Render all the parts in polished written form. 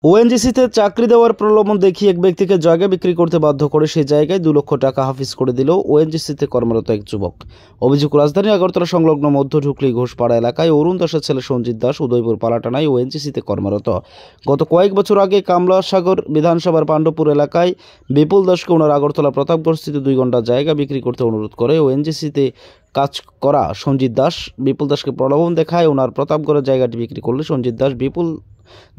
ওএনজিসিতে চাকরি দেওয়ার প্রলোভন দেখিয়ে এক ব্যক্তিকে জায়গা বিক্রি করতে বাধ্য করে সেই জায়গায় 2 লক্ষ টাকা হাফিজ করে দিল ওএনজিসিতে কর্মরত এক যুবক। অভিযোগ, রাজধানী আগরতলা সংলগ্ন মধ্য ঢুকলি ঘোষপাড়া এলাকায় অরুণ দাসের ছেলে সঞ্জিত দাস উদয়পুর পালাটানায় ওএনজিসিতে কর্মরত। গত কয়েক বছর আগে কামলাসাগর বিধানসভার পাণ্ডবপুর এলাকায় বিপুল দাসকে ওনার আগরতলা প্রতাপগড়স্থিত 2 ঘন্টা জায়গা বিক্রি করতে অনুরোধ করে ওএনজিসিতে কাজ করা সঞ্জিত দাস বিপুল দাসকে প্রলোভন দেখায় ওনার প্রতাপগড়ের জায়গাটি বিক্রি করলে সঞ্জিত দাস বিপুল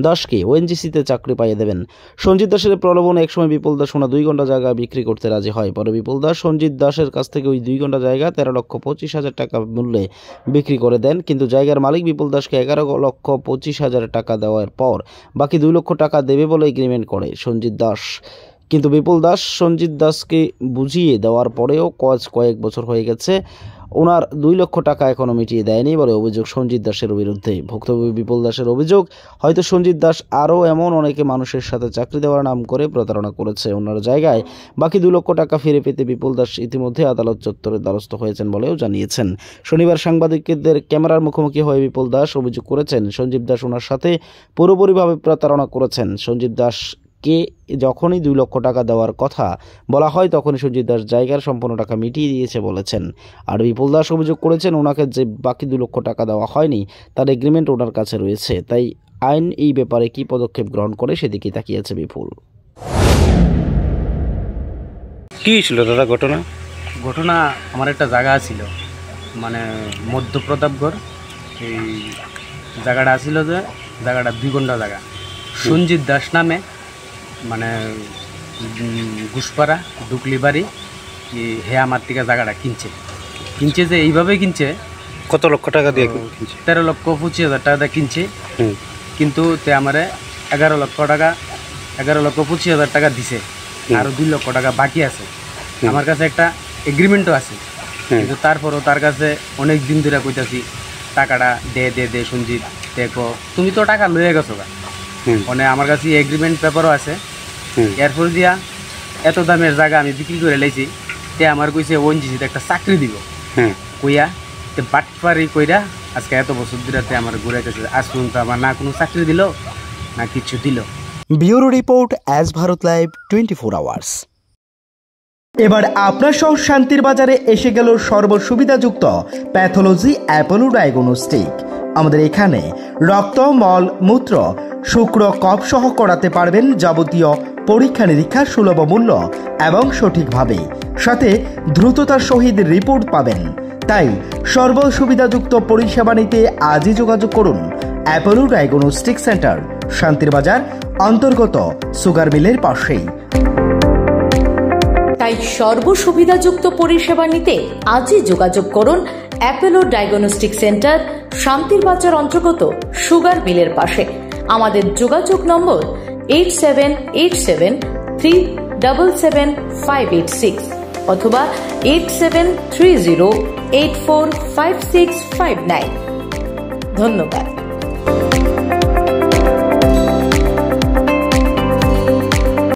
দাসকে ওএনজিসিতে চাকরি পাইয়ে দেবেন। সঞ্জিত দাসের প্রলোভনে একসময় বিপুল দাস ওনার 2 ঘন্টা জায়গা বিক্রি করতে রাজি হয়। পরে বিপুল দাস সঞ্জিত দাসের কাছ থেকে ওই 2 ঘন্টা জায়গা 13,25,000 টাকা মূল্যে বিক্রি করে দেন। কিন্তু জায়গার মালিক বিপুল দাসকে 11,25,000 টাকা দেওয়ার পর বাকি 2 লক্ষ টাকা দেবে বলে এগ্রিমেন্ট করে সঞ্জিত দাস। কিন্তু বিপুল দাস সঞ্জিত দাসকে বুঝিয়ে দেওয়ার পরেও কয়েক বছর হয়ে গেছে, ওনার 2 লক্ষ টাকা এখনও মিটিয়ে দেয়নি বলে অভিযোগ সঞ্জিত দাসের বিরুদ্ধে। ভুক্তভোগী বিপুল দাসের অভিযোগ, হয়তো সঞ্জিত দাস আরও এমন অনেকে মানুষের সাথে চাকরি দেওয়ার নাম করে প্রতারণা করেছে। ওনার জায়গায় বাকি 2 লক্ষ টাকা ফিরে পেতে বিপুল দাস ইতিমধ্যে আদালত চত্বরে দ্বারস্থ হয়েছেন বলেও জানিয়েছেন। শনিবার সাংবাদিকদের ক্যামেরার মুখোমুখি হয়ে বিপুল দাস অভিযোগ করেছেন সঞ্জিত দাস ওনার সাথে পুরোপুরিভাবে প্রতারণা করেছেন। সঞ্জিত দাস কে যখনই 2 লক্ষ টাকা দেওয়ার কথা বলা হয় তখনই সঞ্জিত দাস জায়গার সম্পূর্ণ টাকা মিটিয়ে দিয়েছে বলেছেন। আর বিপুল দাস অভিযোগ করেছেন ওনাকে যে বাকি 2 লক্ষ টাকা দেওয়া হয়নি তার এগ্রিমেন্ট ওনার কাছে রয়েছে, তাই আইন এই ব্যাপারে কি পদক্ষেপ গ্রহণ করে সেদিকে তাকিয়েছে বিপুল। কি ছিল দাদা ঘটনা আমার একটা জায়গা ছিল, মানে মধ্য প্রতাপগড়। এই জায়গাটা ছিল যে জায়গাটা 2 ঘন্টা জায়গা। সঞ্জিত দাস নামে মানে ঘুষপাড়া ডুকলি বাড়ি হে আমার থেকে জায়গাটা কিনছে যে এইভাবে কিনছে। কত লক্ষ টাকা দিয়ে? 13,25,000 টাকা দিয়ে কিনছে। কিন্তু তে আমারে 11,25,000 টাকা দিছে, আরও 2 লক্ষ টাকা বাকি আছে। আমার কাছে একটা এগ্রিমেন্টও আছে, কিন্তু তারপরও তার কাছে অনেক দিন ধরে কইতাছি টাকাটা দে সঞ্জিত, দেখো তুমি তো টাকা লয়ে গেছো গা। মানে আমার কাছে এগ্রিমেন্ট পেপারও আছে। এরপর দিয়া এত দামের জায়গা আমি বিক্রি করে লাইছি, তে আমার কইছে ওএনজিসিতে একটা চাকরি দিব কইয়া, তে বাটপারি কইরা আজকে এত বছর ধরে আমার ঘুরে গেছে। আজ পর্যন্ত আমার না কোনো চাকরি দিল না কিছু দিল। Bureau report, as Bharat live 24 hours. এবার আপনার শহর শান্তির বাজারে এসে গেল সর্বসুবিধাযুক্ত প্যাথোলজি অ্যাপোলো ডায়াগনস্টিক। আমাদের এখানে রক্ত, মল, মূত্র, শুক্র, কফ সহ করাতে পারবেন যাবতীয় পরীক্ষা নিরীক্ষা সুলভ মূল্য এবং সঠিকভাবে, সাথে দ্রুততার সহিত রিপোর্ট পাবেন। তাই সর্বসুবিধাযুক্ত পরিষেবা নিতে আজই যোগাযোগ করুন অ্যাপোলো ডায়াগনস্টিক সেন্টার, শান্তির বাজার অন্তর্গত সুগার মিলের পাশেই। তাই সর্বসুবিধাযুক্ত পরিষেবা নিতে আজই যোগাযোগ করুন অ্যাপোলো ডায়াগনস্টিক সেন্টার, শান্তির বাজার অন্তর্গত সুগার মিলের পাশে। আমাদের যোগাযোগ নম্বর 8787377586 অথবা 8730845659। ধন্যবাদ।